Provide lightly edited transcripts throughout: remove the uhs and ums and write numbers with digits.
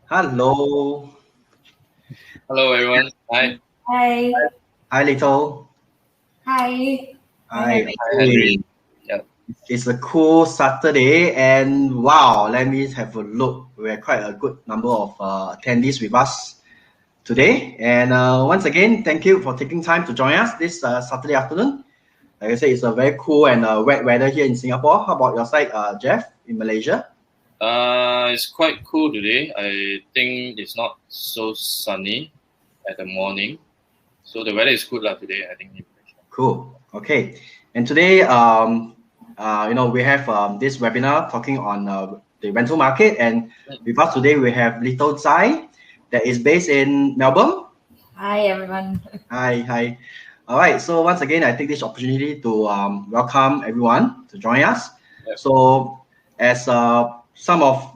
Hello. Hello, everyone. Hi. Hi. Hi, Little. Hi. Hi, Hi. Henry. Hi, Hey. Henry. Yeah. It's a cool Saturday, and wow, let me have a look. We have quite a good number of attendees with us today. And once again, thank you for taking time to join us this Saturday afternoon. Like I said, it's a very cool and wet weather here in Singapore. How about your side, Jeff, in Malaysia? It's quite cool today. I think it's not so sunny at the morning, so the weather is good lah today. I think. Cool. Okay. And today, we have this webinar talking on the rental market. And with us today, we have Little Zai that is based in Melbourne. Hi, everyone. Hi. All right. So once again, I take this opportunity to welcome everyone to join us. Yep. So as some of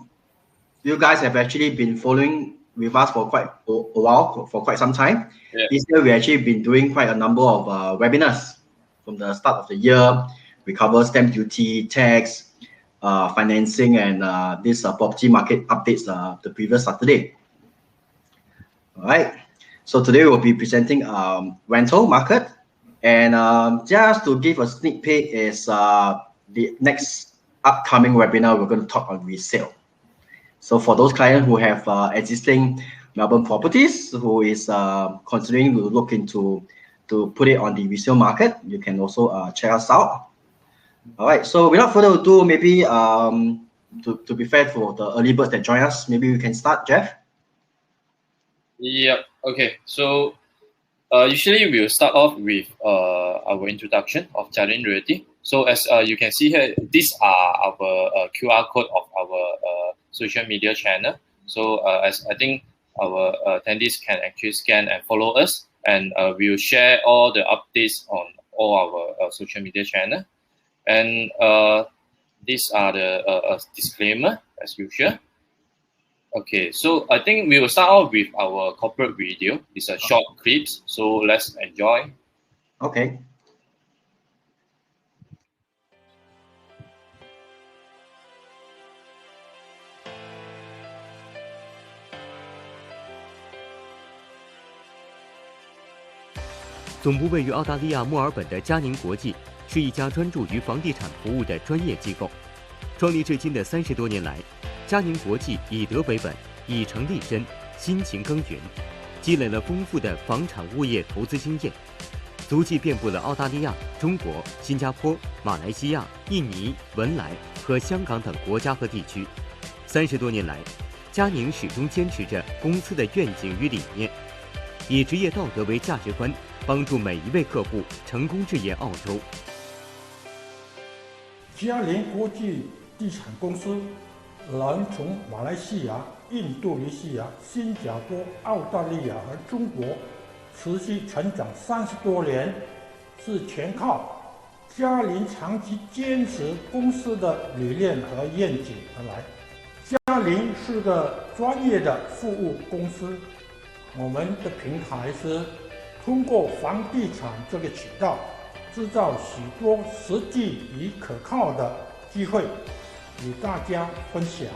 you guys have actually been following with us for quite a while, for quite some time. Yeah. This year, we actually been doing quite a number of webinars from the start of the year. We cover stamp duty, tax, financing, and this property market updates the previous Saturday. All right. So today we'll be presenting rental market, and just to give a sneak peek is the next upcoming webinar we're going to talk on resale. So for those clients who have existing Melbourne properties, who is considering to look into to put it on the resale market, you can also check us out. All right. So without further ado, maybe to be fair for the early birds that join us, maybe we can start, Jeff. Yep. Okay. So usually we'll start off with our introduction of Jialin Realty. So as you can see here, these are our QR code of our social media channel. So as I think our attendees can actually scan and follow us, and we'll share all the updates on all our social media channel. And these are the disclaimer as usual. Okay, so I think we will start off with our corporate video. It's a short clips, so let's enjoy. Okay.《总部位于澳大利亚墨尔本的嘉宁国际是一家专注于房地产服务的专业机构。创立至今的30多年来，嘉宁国际以德为本，以诚立身，辛勤耕耘，积累了丰富的房产物业投资经验，足迹遍布了澳大利亚、中国、新加坡、马来西亚、印尼、文莱和香港等国家和地区。30多年来，嘉宁始终坚持着公司的愿景与理念，以职业道德为价值观，帮助每一位客户成功置业澳洲。嘉宁国际地产公司能从马来西亚、印度尼西亚、新加坡、澳大利亚和中国持续成长30多年，是全靠嘉宁长期坚持公司的理念和愿景而来。嘉宁是个专业的服务公司，我们的平台是通过房地产这个渠道，制造许多实际与可靠的机会，与大家分享，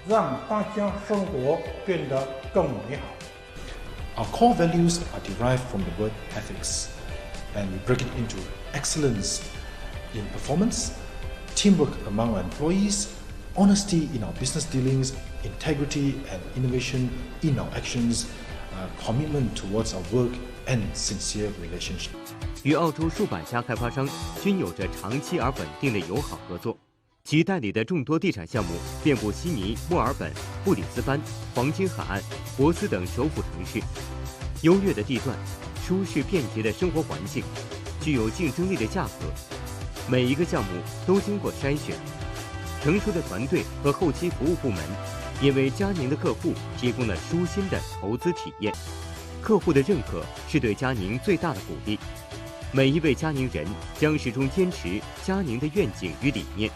让大家生活变得更美好。 Our core values are derived from the word ethics, and we break it into excellence in performance, teamwork among our employees, honesty in our business dealings, integrity and innovation in our actions, commitment towards our work, and sincere relationship. 与澳洲数百家开发商均有着长期而稳定的友好合作，其代理的众多地产项目遍布悉尼、墨尔本、布里斯班、黄金海岸、珀斯等首府城市。优越的地段、舒适便捷的生活环境、具有竞争力的价格，每一个项目都经过筛选。成熟的团队和后期服务部门，也为嘉宁的客户提供了舒心的投资体验。客户的认可是对嘉宁最大的鼓励。每一位嘉宁人将始终坚持嘉宁的愿景与理念，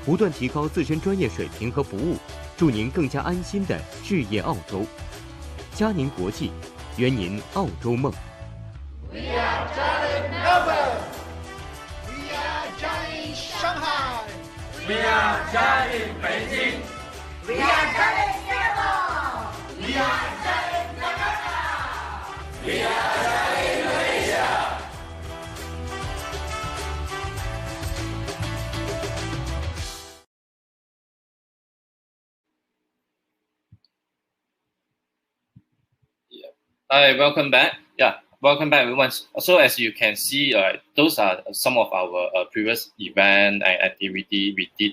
不断提高自身专业水平和服务，祝您更加安心的置业澳洲。嘉宁国际，圆您澳洲梦。We are Jialin Melbourne. We are Jialin Shanghai. We are Jialin Beijing. We are Jialin Singapore. Hi, welcome back. Yeah, welcome back, everyone. So as you can see, those are some of our previous event and activity we did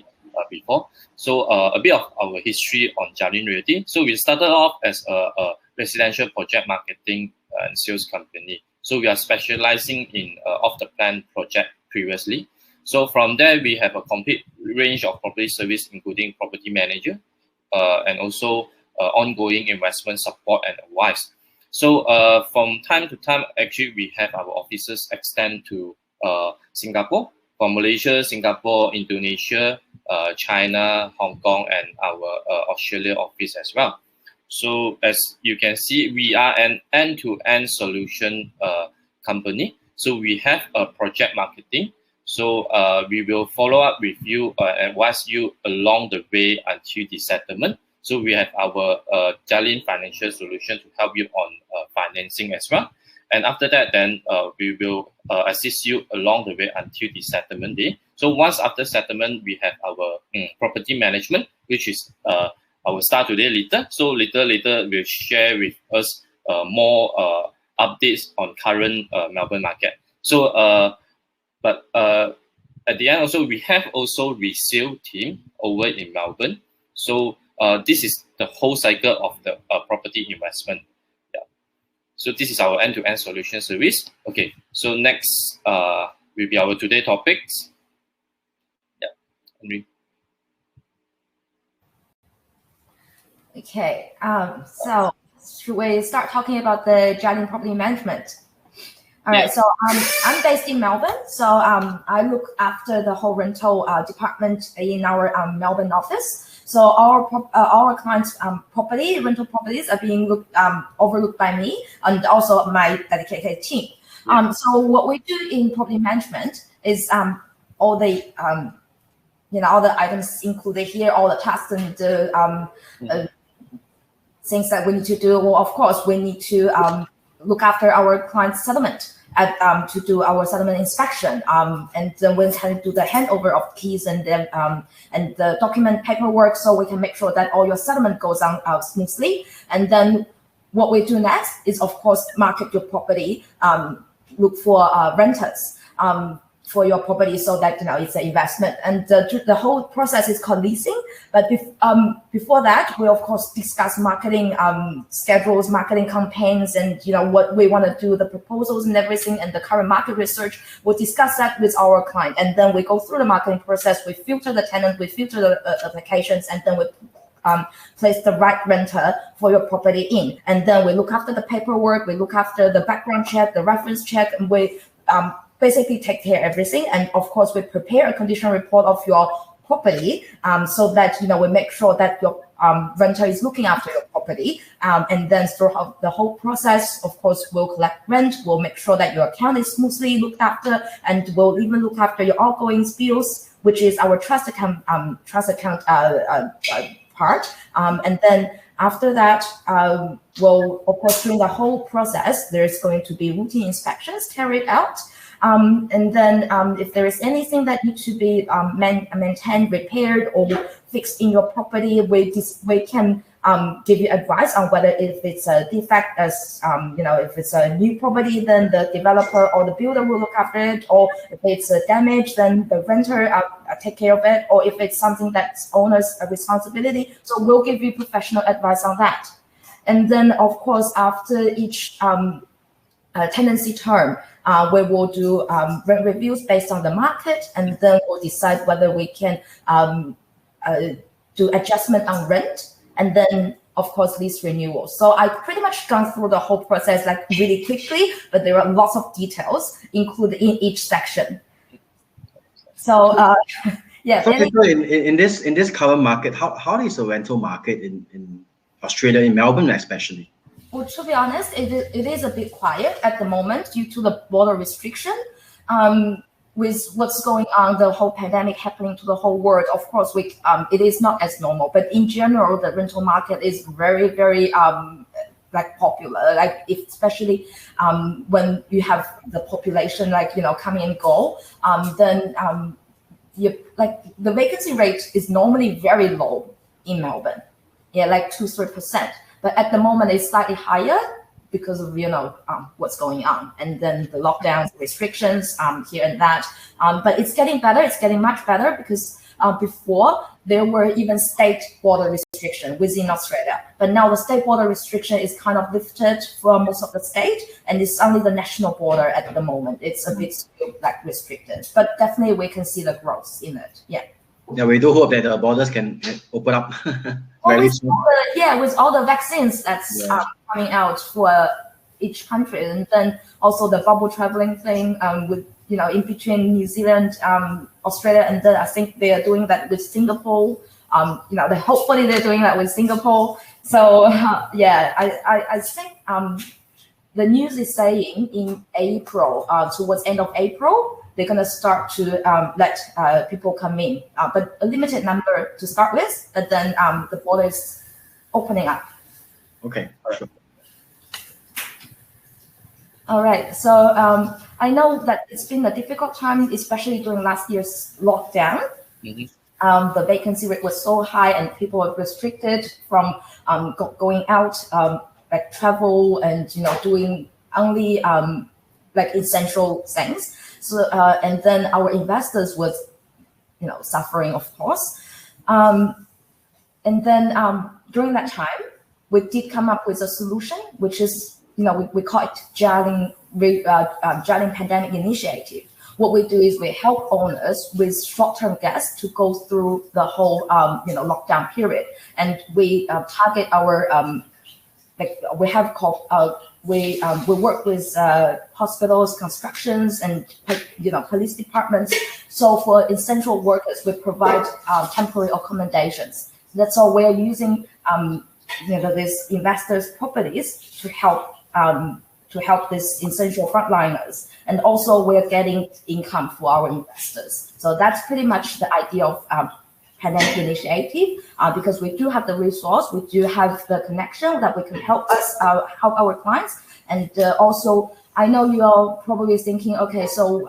before. So a bit of our history on Jialin Realty. So we started off as a residential project marketing and sales company. So we are specializing in off-the-plan project previously. So from there, we have a complete range of property service, including property manager, and also ongoing investment support and advice. So from time to time, actually, we have our offices extend to Singapore, from Malaysia, Singapore, Indonesia, China, Hong Kong, and our Australia office as well. So as you can see, we are an end-to-end solution company. So we have a project marketing. So we will follow up with you and advise you along the way until the settlement. So we have our Jialin Financial Solution to help you on financing as well. And after that, then we will assist you along the way until the settlement day. So once after settlement, we have our property management, which is our start today later. So later we'll share with us more updates on current Melbourne market. So but at the end also, we have also resale team over in Melbourne. So this is the whole cycle of the property investment. Yeah. So this is our end-to-end solution service. Okay. So next will be our today topics. Yeah. Henry. Okay. So should we start talking about the Jialin property management? All right. So I'm based in Melbourne. So I look after the whole rental department in our Melbourne office. So our clients' rental properties are being overlooked by me and also my dedicated team. So what we do in property management is all the all the items included here, all the tasks and the things that we need to do. Well, of course, we need to look after our client's settlement to do our settlement inspection, and then we can do the handover of keys and then and the document paperwork, so we can make sure that all your settlement goes on smoothly. And then what we do next is, of course, market your property, look for renters for your property, so that it's an investment. And the whole process is called leasing. But before that, we of course discuss marketing schedules, marketing campaigns, and what we want to do, the proposals and everything, and the current market research. We'll discuss that with our client, and then we go through the marketing process. We filter the tenant, we filter the applications, and then we place the right renter for your property in. And then we look after the paperwork, we look after the background check, the reference check, and we basically take care of everything. And of course, we prepare a condition report of your property, so that we make sure that your renter is looking after your property. And then throughout the whole process, of course, we'll collect rent. We'll make sure that your account is smoothly looked after, and we'll even look after your outgoing bills, which is our trust account part. And then after that, we'll, of course, during the whole process, there's going to be routine inspections carried out. And then if there is anything that needs to be maintained, repaired, or fixed in your property, we can give you advice on whether if it's a defect, as if it's a new property, then the developer or the builder will look after it, or if it's a damage, then the renter take care of it, or if it's something that's owner's responsibility. So we'll give you professional advice on that. And then, of course, after each tenancy term, we will do rent reviews based on the market, and then we'll decide whether we can do adjustment on rent, and then, of course, lease renewal. So I pretty much gone through the whole process like really quickly, but there are lots of details included in each section. So yeah. So in this current market, how is the rental market in Australia, in Melbourne especially? Well, to be honest, it is a bit quiet at the moment due to the border restriction. With what's going on, the whole pandemic happening to the whole world, of course, it is not as normal. But in general, the rental market is very, very popular. Especially when you have the population coming and go, then the vacancy rate is normally very low in Melbourne. Yeah, like 2-3%. But at the moment, it's slightly higher because of what's going on, and then the lockdowns, restrictions here and that. But it's getting better. It's getting much better because before there were even state border restriction within Australia, but now the state border restriction is kind of lifted for most of the state, and it's only the national border at the moment. It's a bit like restricted, but definitely we can see the growth in it. Yeah. Yeah, we do hope that the borders can open up very soon. With all the vaccines that's coming out for each country, and then also the bubble traveling thing with in between New Zealand, Australia, and then I think they are doing that with Singapore. Hopefully they're doing that with Singapore. So I think the news is saying in April, towards end of April, they're gonna start to let people come in, but a limited number to start with. But then the border is opening up. Okay, sure. All right, so I know that it's been a difficult time, especially during last year's lockdown. Mm-hmm. The vacancy rate was so high, and people were restricted from going out, like travel, and doing only like essential things. So and then our investors was suffering, of course. And then during that time, we did come up with a solution, which is we call it Jialing Pandemic Initiative. What we do is we help owners with short-term guests to go through the whole lockdown period, and we target our we work with hospitals, constructions, and police departments. So for essential workers, we provide temporary accommodations. That's all we're using these investors' properties to help these essential frontliners, and also we're getting income for our investors. So that's pretty much the idea of Pandemic Initiative, because we do have the resource, we do have the connection that we can help our clients, and also I know you're probably thinking, okay, so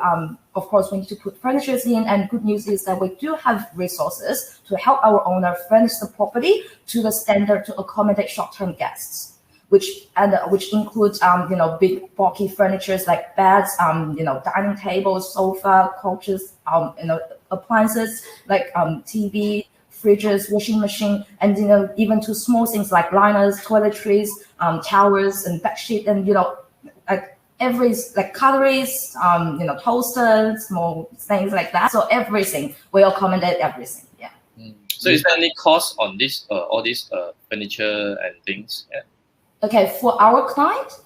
of course we need to put furniture in, and good news is that we do have resources to help our owner furnish the property to the standard to accommodate short-term guests, which includes big bulky furnitures like beds, dining tables, sofa, couches, appliances like TV, fridges, washing machine, and even to small things like liners, toiletries, towels, and bedsheet, and cutleries, toasters, small things like that. So everything, we accommodate everything. Yeah. So is there any cost on this all these furniture and things? Yeah. Okay, for our client,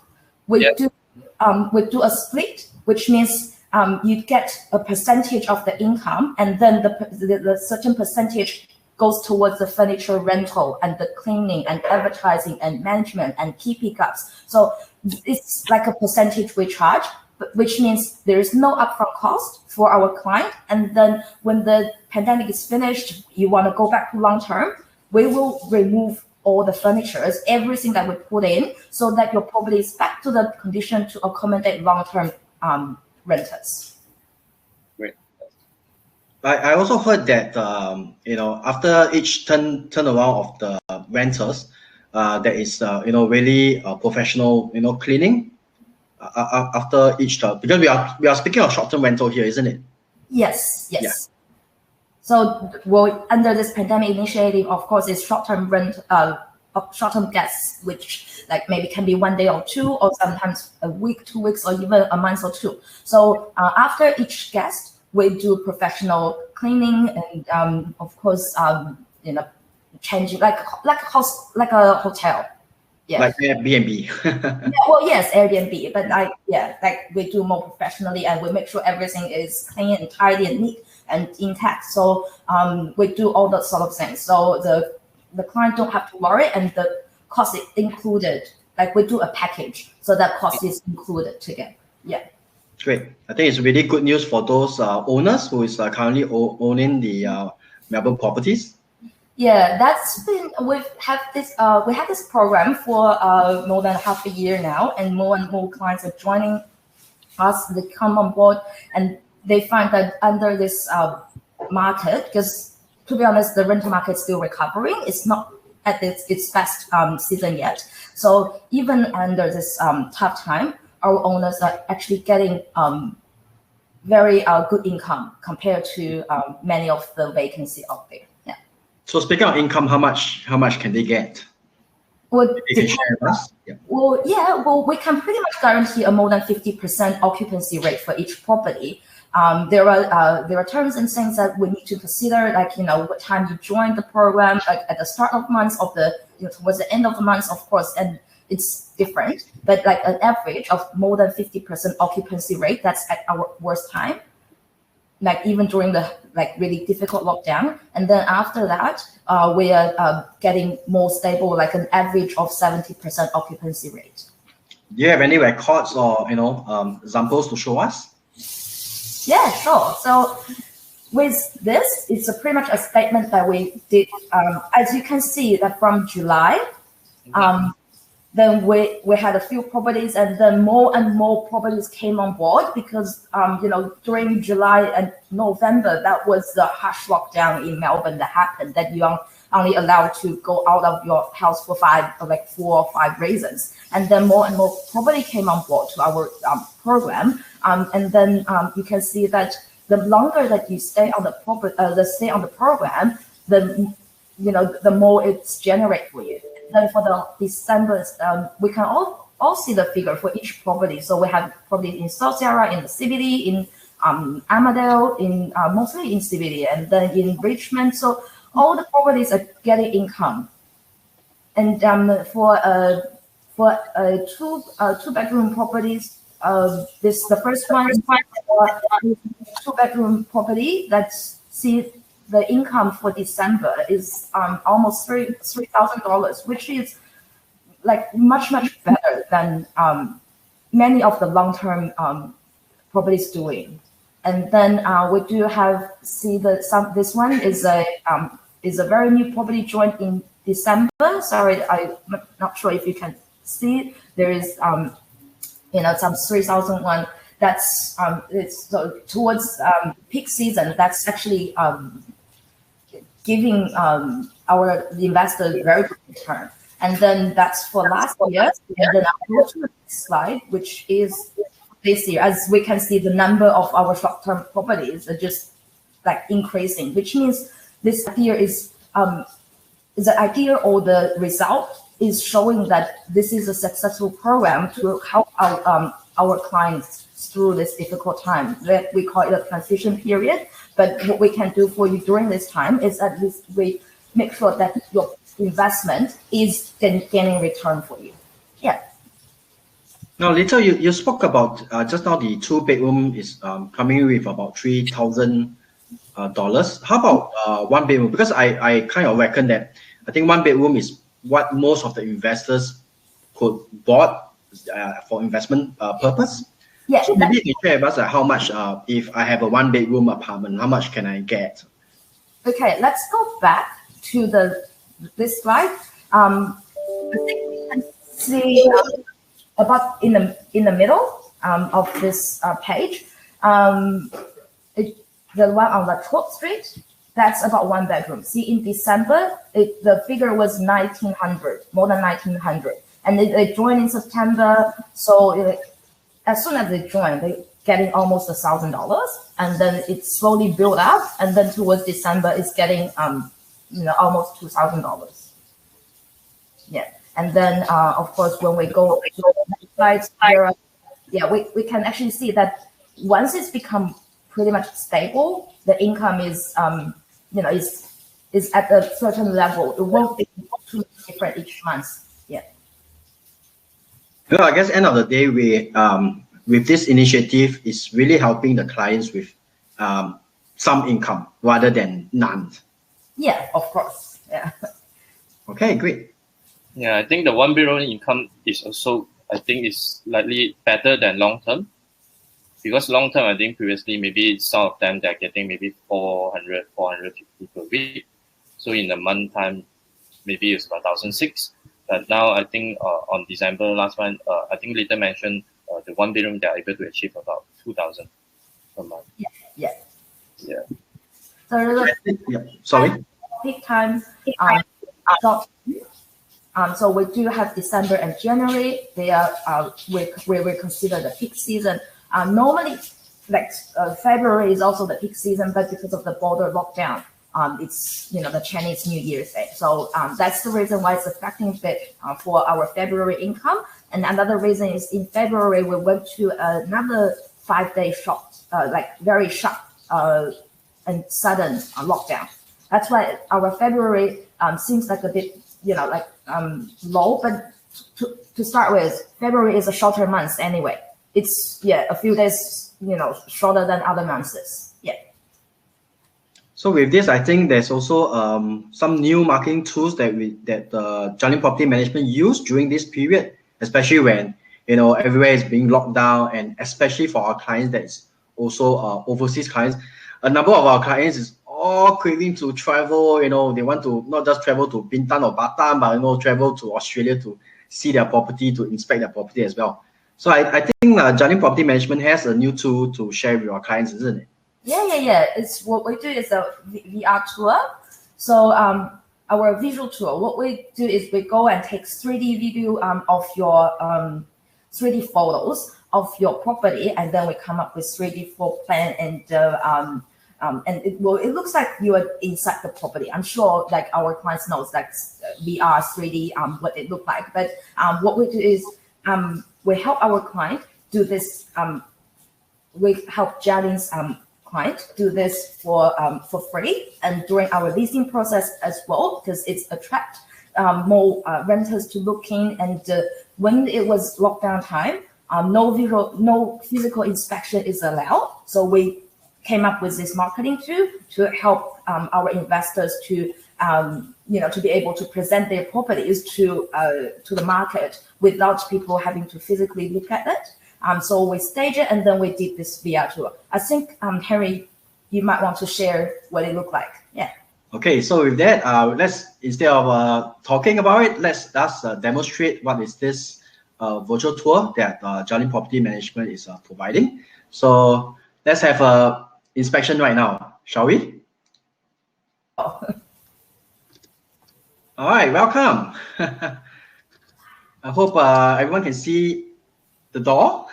we do a split, which means you get a percentage of the income, and then the certain percentage goes towards the furniture rental and the cleaning and advertising and management and key pickups. So it's like a percentage we charge, which means there is no upfront cost for our client. And then when the pandemic is finished, you want to go back to long term, we will remove all the furniture, everything that we put in, so that your property is back to the condition to accommodate long-term renters. Great. I also heard that after each turnaround of the renters, there is really professional cleaning after each term, because we are speaking of short-term rental here, isn't it? Yes. Yeah. So, under this pandemic initiative, of course, it's short-term rent, short-term guests, which like maybe can be 1 day or two, or sometimes a week, 2 weeks, or even a month or two. So after each guest, we do professional cleaning, and of course, changing like a hotel. Yeah. Like Airbnb. Yes, Airbnb, but we do more professionally, and we make sure everything is clean and tidy and neat and intact. So we do all that sort of things. So the client don't have to worry, and the cost is included. Like we do a package, so that cost is included together. Yeah. Great. I think it's really good news for those owners who is currently owning the Melbourne properties. Yeah, we have this program for more than half a year now, and more clients are joining us. They come on board, and they find that under this market, because to be honest, the rental market is still recovering. It's not at its best season yet. So even under this tough time, our owners are actually getting very good income compared to many of the vacancy out there. Yeah. So speaking of income, how much can they get? Well, You can share with us. Yeah. Well, we can pretty much guarantee a more than 50% occupancy rate for each property. There are terms and things that we need to consider, like what time you join the program, like at the start of months of the towards the end of the month, of course, and it's different. But like an average of more than 50% occupancy rate, that's at our worst time. Like even during the really difficult lockdown, and then after that, we are getting more stable, like an average of 70% occupancy rate. Do you have any records or examples to show us? Yeah, sure. So with this, it's pretty much a statement that we did. As you can see, that from July, then we had a few properties, and then more and more properties came on board because during July and November, that was the harsh lockdown in Melbourne that happened, that you are only allowed to go out of your house for 4 or 5 reasons. And then more and more property came on board to our program. And then you can see that the longer that you stay on the program, the more it's generate for you. Then for the December, we can all see the figure for each property. So we have properties in South Sierra, in the CBD, in Armadale, in mostly in CBD, and then in Richmond. So all the properties are getting income. And for two bedroom properties, the first one is a 2-bedroom property that's see the income for December is almost $3,000, which is like much better than many of the long-term properties doing. And then we do have this one is a very new property joined in December. Sorry, I'm not sure if you can see. There is some 3,001. That's it's towards peak season. That's actually giving our investors very good return. And then that's for last year. And then I'll go to the next slide, which is this year. As we can see, the number of our short-term properties are just like increasing, which means this year is the idea or the result is showing that this is a successful program to help our clients through this difficult time. That we call it a transition period. But what we can do for you during this time is at least we make sure that your investment is gaining return for you. Yeah. Now, later you spoke about just now the 2-bedroom is coming with about $3,000. How about 1 bedroom? Because I kind of reckon that I think 1 bedroom is what most of the investors could bought for investment purpose. Yeah. So maybe you can share with us how much if I have a 1-bedroom apartment, how much can I get? Okay, let's go back to this slide. I think we can see about in the middle of this page, the one on the 12th Street. That's about 1 bedroom. See, in December, the figure was 1,900, more than 1,900, and they joined in September. So as soon as they join, they're getting almost $1,000, and then it slowly built up, and then towards December, it's getting almost $2,000. Yeah, and then of course when we go to the next slide, we can actually see that once it's become pretty much stable, the income is is at a certain level. It won't be too different each month. Yeah. Well, I guess end of the day, we with this initiative is really helping the clients with some income rather than none. Yeah, of course. Yeah. Okay, great. Yeah, I think the 1 bedroom income is also, I think, is slightly better than long term. Because long term, I think previously maybe some of them they're getting maybe 400, 450 per week. So in a month time, maybe it's about 1,600. But now I think on December last month, I think Lita mentioned the 1 bedroom they're able to achieve about 2,000 per month. Yeah. Sorry. Peak time, So we do have December and January. They are we consider the peak season. Normally, like February is also the peak season, but because of the border lockdown, it's the Chinese New Year's Day. So that's the reason why it's affecting a bit for our February income. And another reason is in February we went to another 5-day short, like very sharp and sudden lockdown. That's why our February seems like a bit low. But to start with, February is a shorter month anyway. It's a few days shorter than other months. So with this, I think there's also some new marketing tools that Jialing Property Management use during this period, especially when everywhere is being locked down, and especially for our clients that's also overseas clients. A number of our clients is all craving to travel. They want to not just travel to Bintan or Batam, but travel to Australia to see their property, to inspect their property as well. So I think Jialing Property Management has a new tool to share with our clients, isn't it? Yeah. It's what we do is a VR tour. So our visual tour, what we do is we go and take 3D video of your 3D photos of your property, and then we come up with 3D floor plan, and it looks like you are inside the property. I'm sure like our clients knows like VR 3D what it look like, but what we do is we help our client do this. We help Jialing's client do this for free, and during our leasing process as well, because it's attract more renters to look in. And when it was lockdown time, no physical inspection is allowed. So we came up with this marketing tool to help our investors to to be able to present their properties to the market without people having to physically look at it. So we staged it, and then we did this VR tour. I think, Henry, you might want to share what it looked like. Yeah. Okay, so with that, let's, instead of talking about it, let's demonstrate what is this virtual tour that Jialing Property Management is providing. So let's have a inspection right now, shall we? Oh. All right, welcome. I hope everyone can see the door.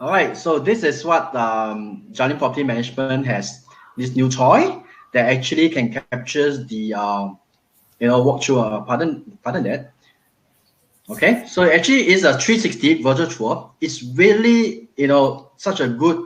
All right, so this is what Jialing Property Management has, this new toy that actually can capture the walk through. Pardon that. Okay, so it actually is a 360 virtual tour. It's really such a good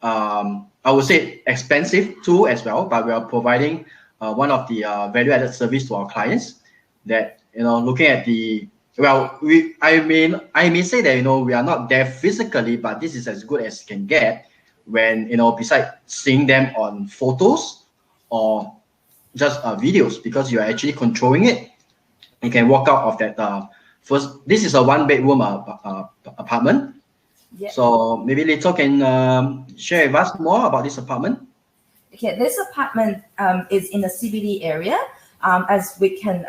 I would say expensive tool as well, but we are providing one of the value-added service to our clients that looking at the I may say that we are not there physically, but this is as good as can get when besides seeing them on photos or just videos, because you are actually controlling it. You can walk out of that first. This is a 1-bedroom apartment. Yeah. So maybe Lito can share with us more about this apartment. Okay, this apartment is in the CBD area. As we can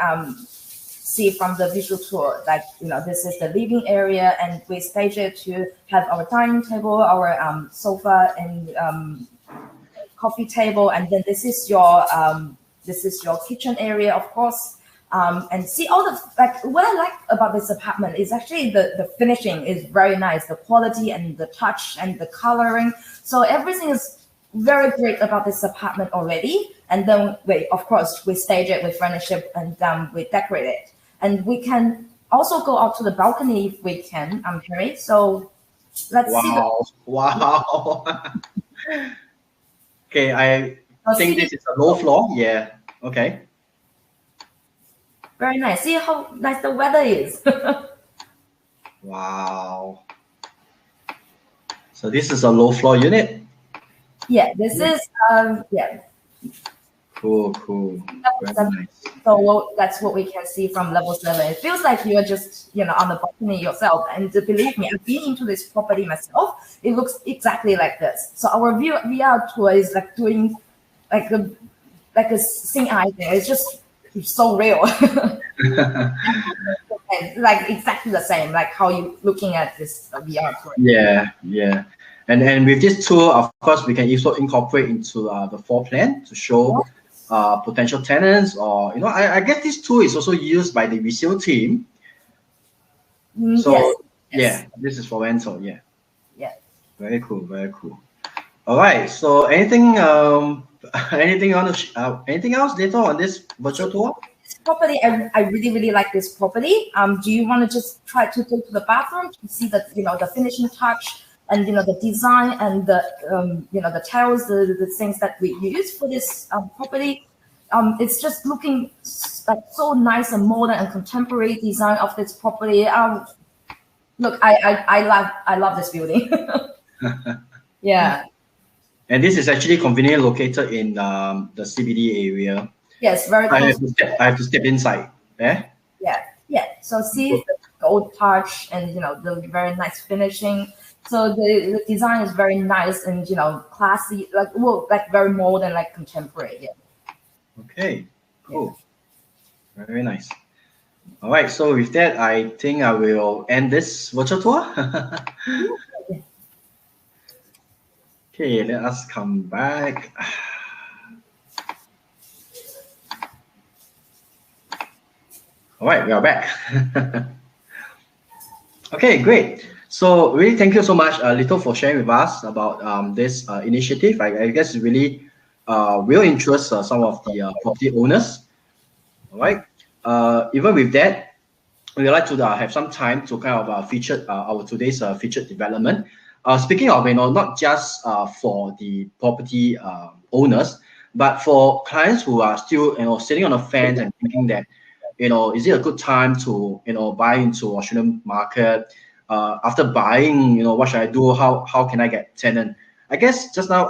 see from the visual tour, like this is the living area, and we stage it to have our dining table, our sofa, and coffee table, and then this is your kitchen area, of course. And see all the what I like about this apartment is actually the finishing is very nice, the quality and the touch and the coloring. So everything is very great about this apartment already. And then of course we stage it, we furnish it, and we decorate it. And we can also go out to the balcony if we can, Harry. So let's see. Wow. Okay, I think this is a low floor. Yeah. Okay. Very nice. See how nice the weather is. Wow. So this is a low floor unit? Yeah, this is yeah. Cool. Very nice. So that's what we can see from level 7. It feels like you are just on the balcony yourself. And believe me, I've been into this property myself. It looks exactly like this. So our VR tour is like doing like a seeing eye thing. It's just so real. Like exactly the same, like how you looking at this VR tour. Yeah. And with this tool, of course, we can also incorporate into the floor plan to show potential tenants, or I guess this tool is also used by the resale team. So Yes. yeah, this is for rental. Yeah. Yeah. Very cool. Very cool. All right. So anything anything anything else later on this virtual tour? This property, I really like this property. Do you want to just try to go to the bathroom to see the the finishing touch and the design and the the tiles, the things that we use for this property? It's just looking like so nice and modern and contemporary design of this property. Look, I love this building. Yeah. And this is actually conveniently located in the CBD area. Yes, very I close. have to step inside. Yeah. Yeah. So see the gold touch and the very nice finishing. So the design is very nice and classy, like very modern, like contemporary. Yeah. Okay. Cool. Yeah. Very nice. All right. So with that, I think I will end this virtual tour. Okay. Let us come back. All right, we are back. Okay, great. So really thank you so much, Lito, for sharing with us about this initiative. I guess it really will interest some of the property owners. All right. Even with that, we would like to have some time to kind of feature our today's featured development. Speaking of, not just for the property owners, but for clients who are still, sitting on the fence and thinking that, is it a good time to, buy into Australian market? After buying, what should I do? How can I get tenant? I guess just now,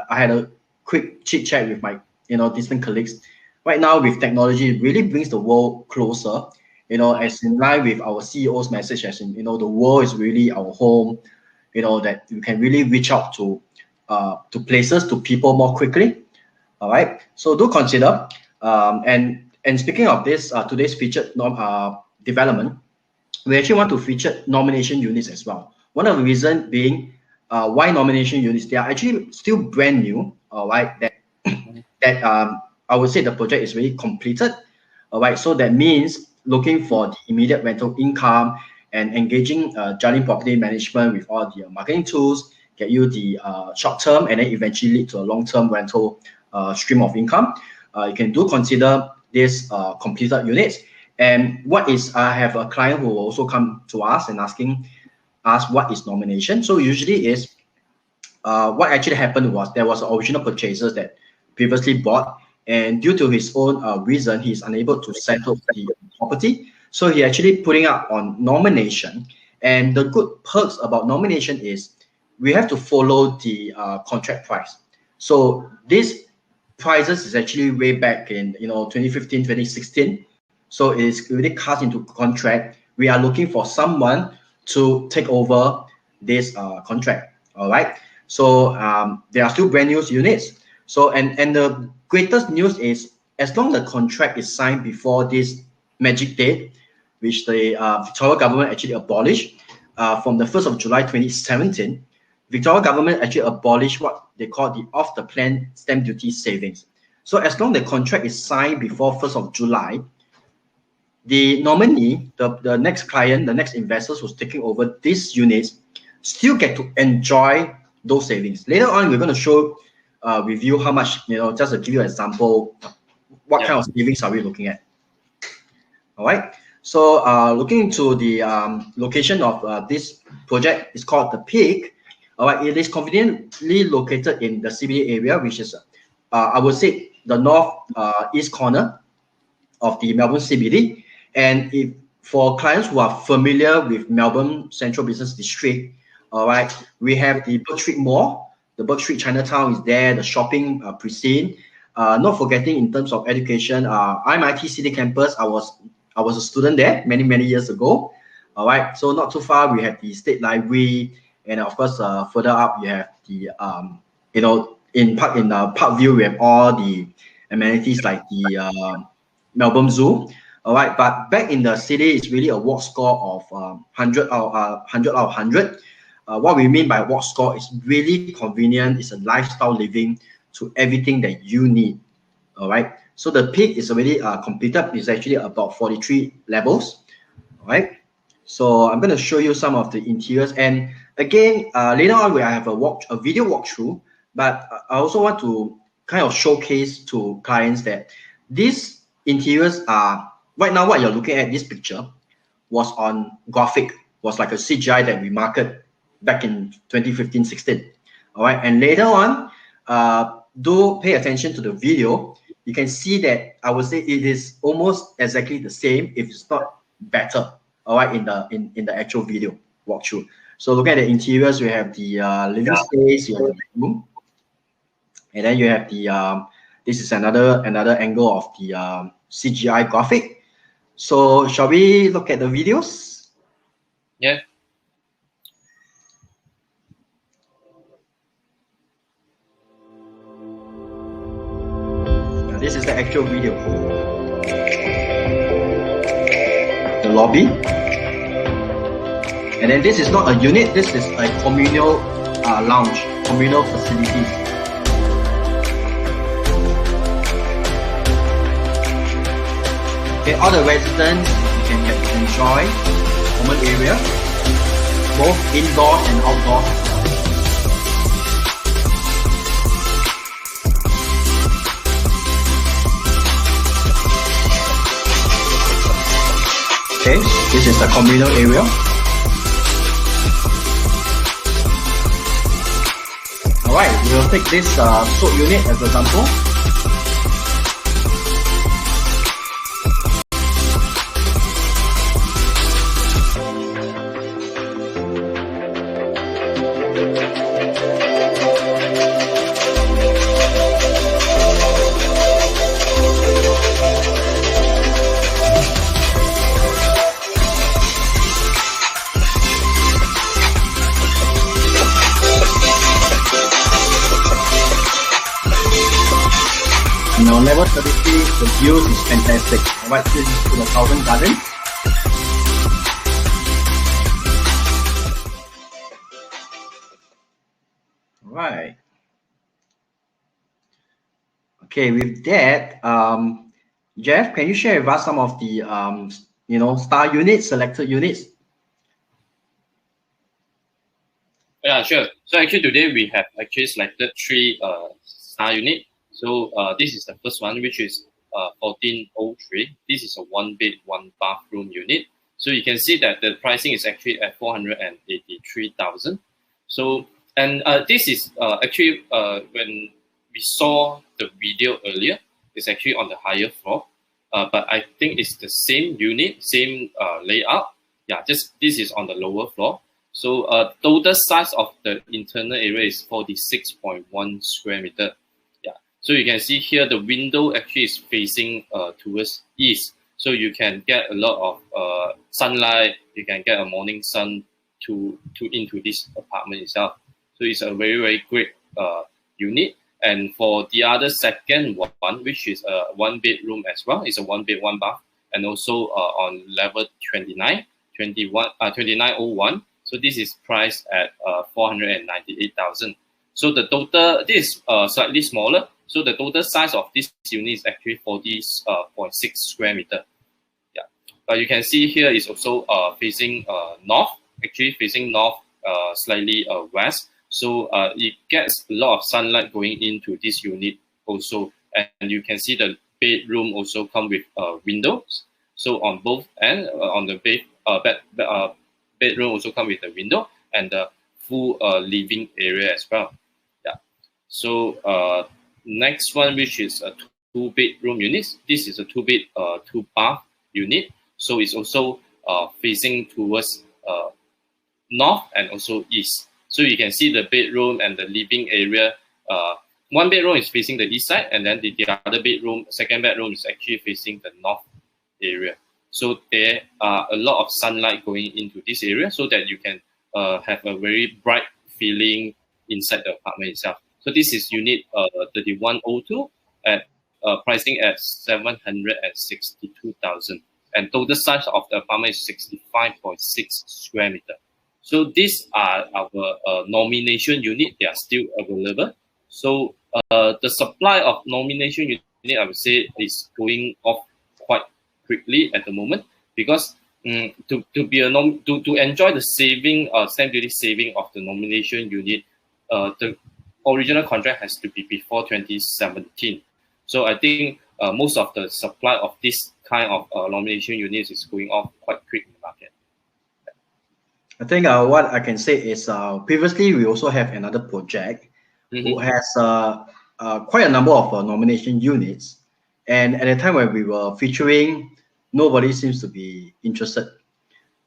I had a quick chit chat with my, different colleagues. Right now, with technology, it really brings the world closer. As in line with our CEO's message, as in, the world is really our home. That you can really reach out to places, to people more quickly. All right. So do consider. And speaking of this, today's featured development, we actually want to feature nomination units as well. One of the reasons being why nomination units, they are actually still brand new, all right, that I would say the project is really completed, all right. So that means looking for the immediate rental income and engaging Jardine Property Management with all the marketing tools, get you the short term and then eventually lead to a long-term rental stream of income. You can do consider this completed units. And I have a client who will also come to us and asking us what is nomination. So usually is what actually happened was there was original purchasers that previously bought, and due to his own reason, he's unable to settle the property. So he actually putting up on nomination. And the good perks about nomination is we have to follow the contract price. So this prices is actually way back in 2015, 2016. So it's really cast into contract. We are looking for someone to take over this contract. All right. So there are still brand new units. So and the greatest news is as long as the contract is signed before this magic date, which the Victoria government actually abolished from the 1st of July 2017, Victoria government actually abolished what they call the off-the-plan stamp duty savings. So as long as the contract is signed before 1st of July, the nominee, the next client, the next investors who's taking over these units still get to enjoy those savings. Later on, we're going to show with you how much, just to give you an example, what kind of savings are we looking at. All right. So looking into the location of this project is called The Peak. All right. It is conveniently located in the CBD area, which is, I would say, the north east corner of the Melbourne CBD. And if for clients who are familiar with Melbourne Central Business District, all right, we have the Bourke Street Mall, the Bourke Street Chinatown is there, the shopping precinct. Not forgetting in terms of education, RMIT City Campus, I was a student there many years ago. All right, so not too far, we have the State Library, and of course, further up, you have the in Parkview, we have all the amenities like the Melbourne Zoo. All right, but back in the city, it's really a walk score of 100 out of 100. What we mean by walk score is really convenient. It's a lifestyle living to everything that you need. All right. So the peak is already completed. It's actually about 43 levels. All right. So I'm going to show you some of the interiors. And again, later on, I have a video walkthrough. But I also want to kind of showcase to clients that these interiors are right now. What you're looking at, this picture, was on graphic, was like a CGI that we marketed back in 2015-16. All right. And later on, do pay attention to the video. You can see that I would say it is almost exactly the same, if it's not better. All right, in the actual video walkthrough. So look at the interiors. We have the living space, you have the bedroom, and then you have the this is another angle of the CGI graphic. So shall we look at the videos? Yeah. This is the actual video. The lobby. And then this is not a unit, this is a communal lounge, communal facilities. Okay, all the residents, you can get to enjoy common area, both indoor and outdoor. Okay, this is the communal area. Alright, we'll take this soap unit as an example. Now level 33, the views is fantastic. Alright, this is to the Thousand Garden. Alright. Okay, with that, Jeff, can you share with us some of the star units, selected units? Yeah, sure. So actually today we have actually selected 3 star units. So this is the first one, which is 1403. This is a 1-bed, 1-bathroom unit. So you can see that the pricing is actually at 483,000. So this is actually when we saw the video earlier, it's actually on the higher floor. But I think it's the same unit, same layout. Yeah, just this is on the lower floor. So total size of the internal area is 46.1 square meter. So you can see here the window actually is facing towards east. So you can get a lot of sunlight. You can get a morning sun into this apartment itself. So it's a very, very great unit. And for the other second one, which is a 1-bedroom as well, it's a 1-bed, 1-bath, and also on level 2901. So this is priced at 498,000. So the total, this is slightly smaller. So the total size of this unit is actually 40.6 square meter. Yeah, but you can see here is also facing north, actually facing north, slightly west. So it gets a lot of sunlight going into this unit also, and you can see the bedroom also come with windows. So on both ends, on the bedroom also come with a window and the full living area as well. Yeah. So next one, which is a 2-bedroom unit. This is a 2-bed, 2-bath unit. So it's also facing towards north and also east. So you can see the bedroom and the living area. One bedroom is facing the east side, and then the other bedroom, second bedroom, is actually facing the north area. So there are a lot of sunlight going into this area, so that you can have a very bright feeling inside the apartment itself. So this is unit 3102 at pricing at 762,000, and total size of the apartment is 65.6 square meter. So these are our nomination unit. They are still available. So the supply of nomination unit unit, I would say, is going off quite quickly at the moment because to enjoy the stamp duty saving of the nomination unit, the original contract has to be before 2017. So I think most of the supply of this kind of nomination units is going off quite quick in the market. I think what I can say is previously we also have another project who has quite a number of nomination units, and at the time when we were featuring, nobody seems to be interested.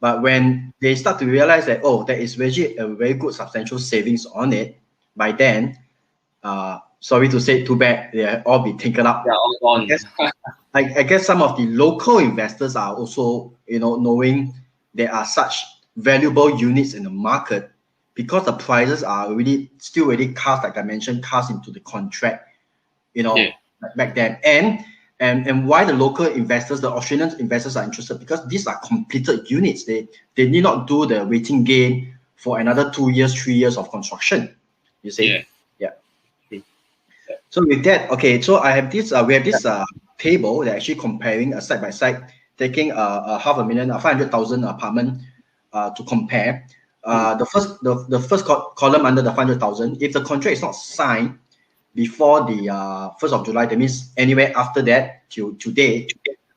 But when they start to realize that, oh, there is really a very good substantial savings on it, by then, sorry to say, too bad, they all be taken up. Yeah, all gone. I guess some of the local investors are also, knowing there are such valuable units in the market, because the prices are still cast, like I mentioned, cast into the contract, back then. And why the local investors, the Australian investors are interested, because these are completed units. They need not do the waiting game for another 2 years, 3 years of construction. You see? Yeah. So with that, okay, so I have this, we have this table that actually comparing side by side, taking a 500,000 apartment to compare. The first column under the 500,000, if the contract is not signed before the 1st of July, that means anywhere after that till today,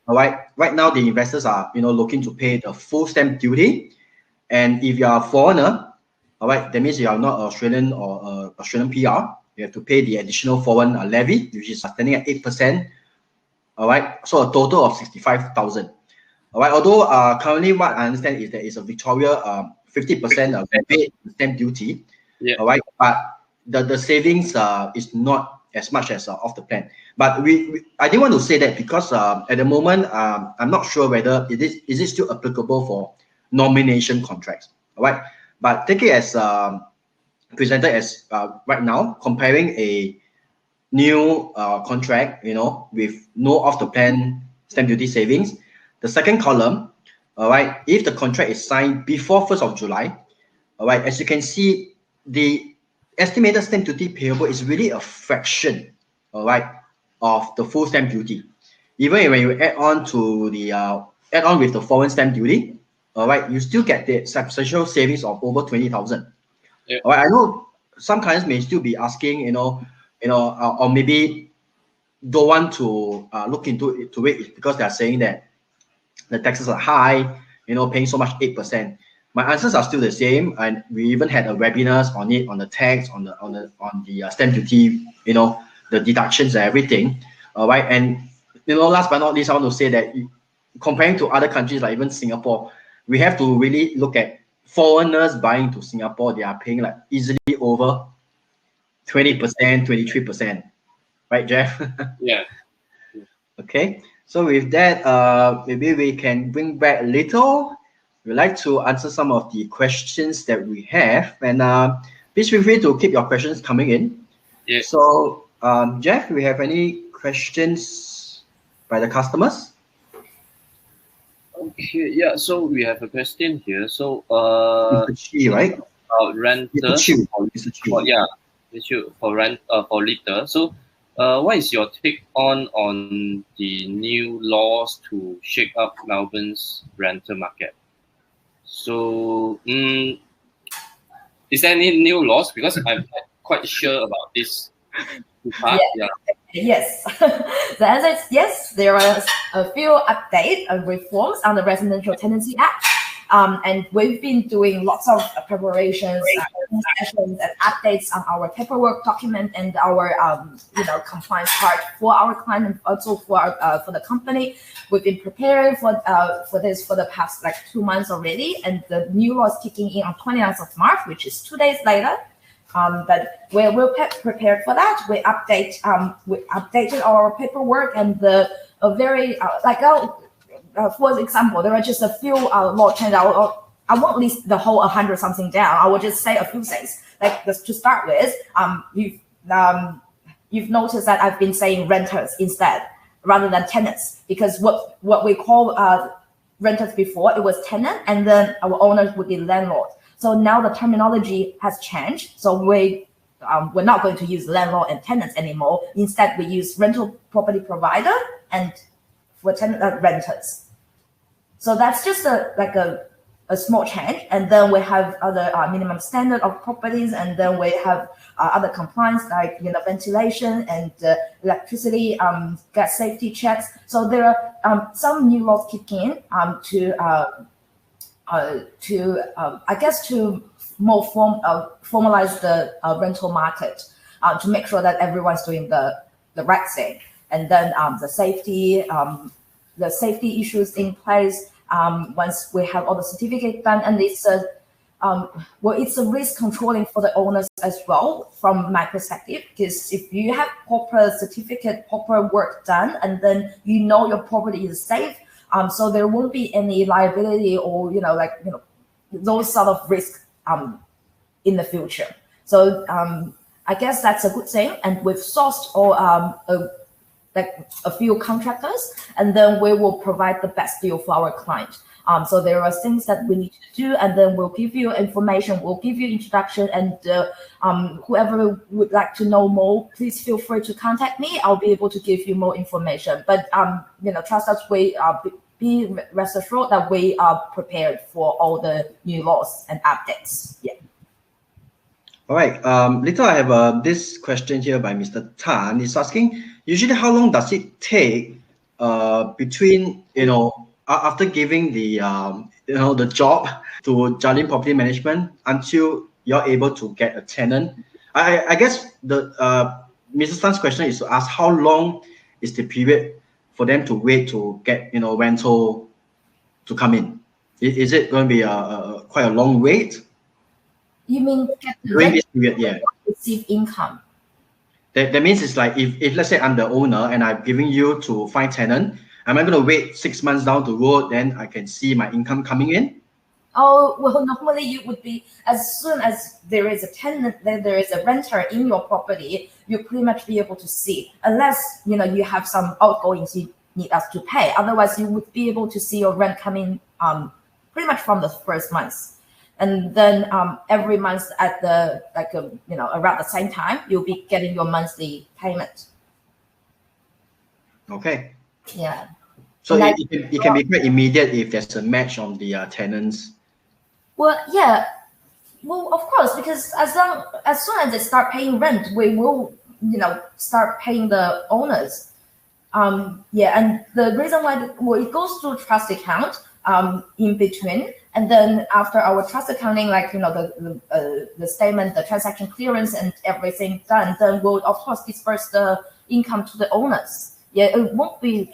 all right, right now the investors are looking to pay the full stamp duty. And if you are a foreigner, all right, that means you are not Australian or Australian PR, you have to pay the additional foreign levy, which is standing at 8%. All right, so a total of 65,000. All right, although currently what I understand is there is a Victoria 50% rebate stamp duty. All right, but the savings is not as much as off the plan. But I didn't want to say that because at the moment I'm not sure whether is it still applicable for nomination contracts. All right, but take it as presented as right now, comparing a new contract, with no off the plan stamp duty savings. The second column, all right, if the contract is signed before 1st of July, all right, as you can see, the estimated stamp duty payable is really a fraction, all right, of the full stamp duty. Even when you add on with the foreign stamp duty, all right, you still get the substantial savings of over 20,000. Yeah. All right, I know some clients may still be asking, or maybe don't want to look into it because they are saying that the taxes are high, paying so much 8%. My answers are still the same, and we even had a webinars on it, on the tax, on the stamp duty, the deductions and everything. All right, and last but not least, I want to say that comparing to other countries like even Singapore, we have to really look at foreigners buying to Singapore. They are paying like easily over 20%, 23%, right, Jeff? Yeah. Okay. So with that, maybe we can bring back a little. We'd like to answer some of the questions that we have, and please feel free to keep your questions coming in. Yeah. So, Jeff, do we have any questions by the customers? Okay. Yeah. So we have a question here. So, Mr. Chi, right? Renter. Mr. Chi. Yeah. For rent for litter. So, what is your take on the new laws to shake up Melbourne's rental market? So, is there any new laws? Because I'm not quite sure about this part. Yeah. Yes. The answer is yes. There are a few updates and reforms on the Residential Tenancy Act. And we've been doing lots of preparations, sessions, and updates on our paperwork document and our compliance part for our client and also for the company. We've been preparing for this for the past 2 months already, and the new law is kicking in on 29th of March, which is 2 days later. But we're prepared for that. We updated our paperwork and the very for example, there are just a few law changes. I won't list the whole 100 something down. I will just say a few things. To start with, you've noticed that I've been saying renters instead rather than tenants, because what we call renters before, it was tenant, and then our owners would be landlord. So now the terminology has changed. So we we're not going to use landlord and tenants anymore. Instead, we use rental property provider and for tenant renters. So that's just a small change. And then we have other minimum standard of properties, and then we have other compliance like ventilation and electricity, gas safety checks. So there are some new laws kicking in to more formalize the rental market, to make sure that everyone's doing the right thing. And then the safety issues in place. Once we have all the certificates done, and it's a risk controlling for the owners as well, from my perspective, because if you have proper certificate, proper work done, and then your property is safe, so there won't be any liability or those sort of risks in the future. So I guess that's a good thing, and we've sourced a few contractors, and then we will provide the best deal for our client. So there are things that we need to do, and then we'll give you information, we'll give you introduction, and whoever would like to know more, please feel free to contact me. I'll be able to give you more information. But trust us, be rest assured that we are prepared for all the new laws and updates. Yeah. All right. Later, I have this question here by Mr. Tan. He's asking, usually how long does it take between, after giving the, the job to Jardine Property Management until you're able to get a tenant? I guess the Mr. Tan's question is to ask how long is the period for them to wait to get, rental to come in? Is it going to be quite a long wait? You mean get the during this period? Yeah. Receive income. That means it's like if let's say I'm the owner and I'm giving you to find tenant, am I going to wait 6 months down the road, then I can see my income coming in? Oh, well, normally you would be, as soon as there is a tenant, then there is a renter in your property, you pretty much be able to see, unless, you have some outgoings you need us to pay. Otherwise, you would be able to see your rent coming pretty much from the first month. And then every month at the, around the same time, you'll be getting your monthly payment. Okay. Yeah. So it can be quite immediate if there's a match on the tenants. Well, yeah. Well, of course, because as soon as they start paying rent, we will, start paying the owners. Yeah, and the reason why it goes through trust account in between, and then after our trust accounting, the statement, the transaction clearance, and everything done, then we'll of course disperse the income to the owners. Yeah, it won't be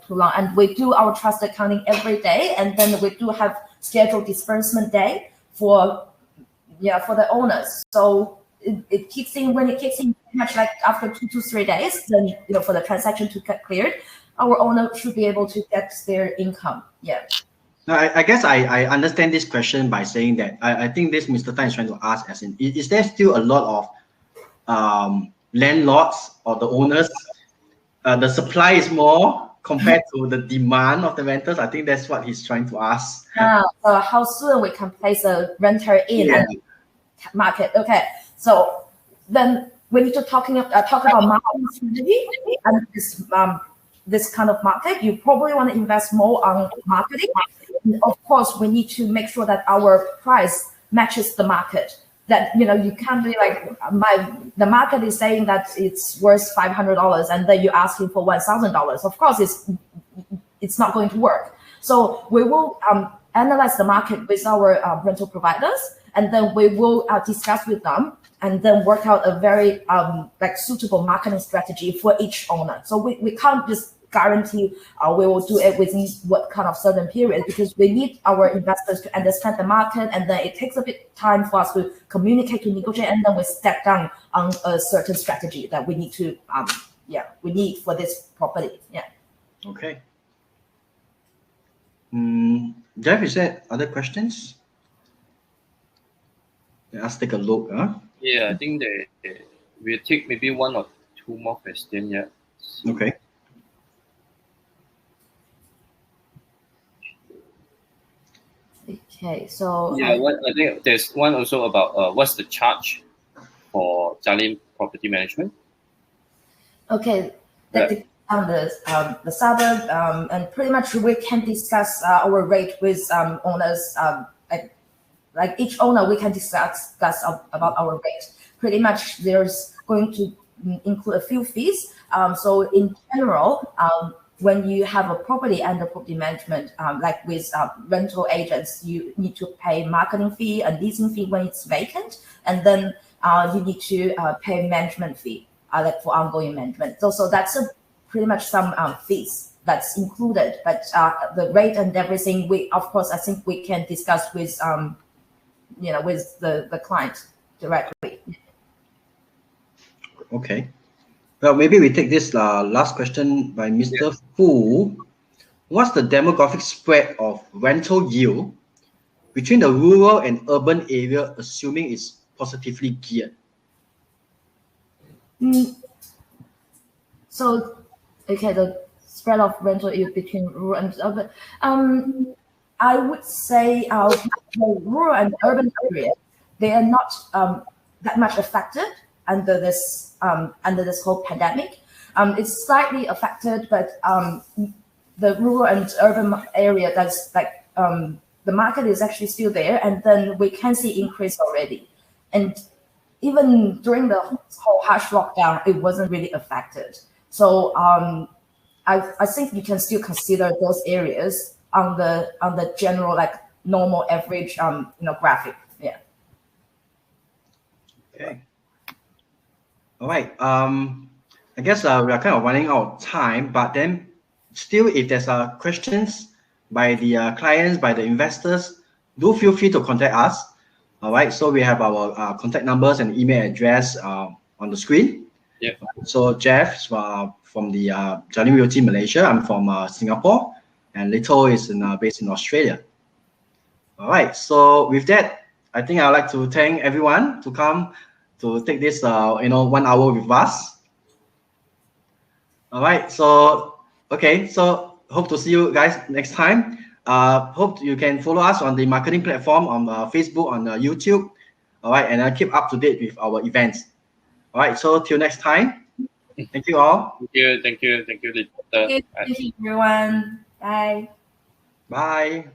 too long, and we do our trust accounting every day, and then we do have scheduled disbursement day for the owners. So it kicks in when it kicks in, pretty much after 2 to 3 days. Then for the transaction to get cleared, our owner should be able to get their income. Yeah. Now, I guess I understand this question by saying that I think this Mr. Tan is trying to ask as in, is there still a lot of landlords or the owners? The supply is more compared to the demand of the renters. I think that's what he's trying to ask. So how soon we can place a renter in the market? Okay, so then we need to talk about marketing strategy, and this kind of market. You probably want to invest more on marketing. Of course, we need to make sure that our price matches the market. That you can't be the market is saying that it's worth $500, and then you're asking for $1,000. Of course, it's not going to work. So we will analyze the market with our rental providers, and then we will discuss with them, and then work out a very suitable marketing strategy for each owner. So we can't just guarantee we will do it within what kind of certain period, because we need our investors to understand the market, and then it takes a bit time for us to communicate, to negotiate, and then we step down on a certain strategy that we need to we need for this property. Yeah. Okay. Jeff, is there other questions? Let's take a look. Yeah, I think we'll take maybe 1 or 2 more questions. Yeah. Okay. Okay, so I think there's one also about what's the charge for Jialin Property Management? Okay, that depends on the suburb, and pretty much we can discuss our rate with owners. Like each owner, we can discuss about our rate. Pretty much, there's going to include a few fees. So in general, when you have a property under property management, like with rental agents, you need to pay marketing fee and leasing fee when it's vacant, and then you need to pay management fee, like for ongoing management. So that's pretty much some fees that's included. But the rate and everything, I think we can discuss with with the client directly. Okay. Well, maybe we take this last question by Mr. Fu. What's the demographic spread of rental yield between the rural and urban area, assuming it's positively geared? So, okay, the spread of rental yield between rural and urban. I would say the rural and urban areas, they are not that much affected under this whole pandemic. It's slightly affected, but the rural and urban area, that's like the market is actually still there, and then we can see increase already. And even during the whole harsh lockdown, it wasn't really affected. So I think you can still consider those areas on the general, like normal average graphic. Yeah. Okay. All right. I guess we are kind of running out of time, but then still, if there's questions by the clients, by the investors, do feel free to contact us. All right. So we have our contact numbers and email address on the screen. Yeah. So Jeff from the Jialin Realty Malaysia. I'm from Singapore, and Lito is based in Australia. All right. So with that, I think I'd like to thank everyone to come to take this 1 hour with us. All right. So okay. So hope to see you guys next time. Hope you can follow us on the marketing platform on Facebook, on YouTube. All right, and keep up to date with our events. All right. So till next time. Thank you all. Thank you, Thank you, everyone. Bye. Bye.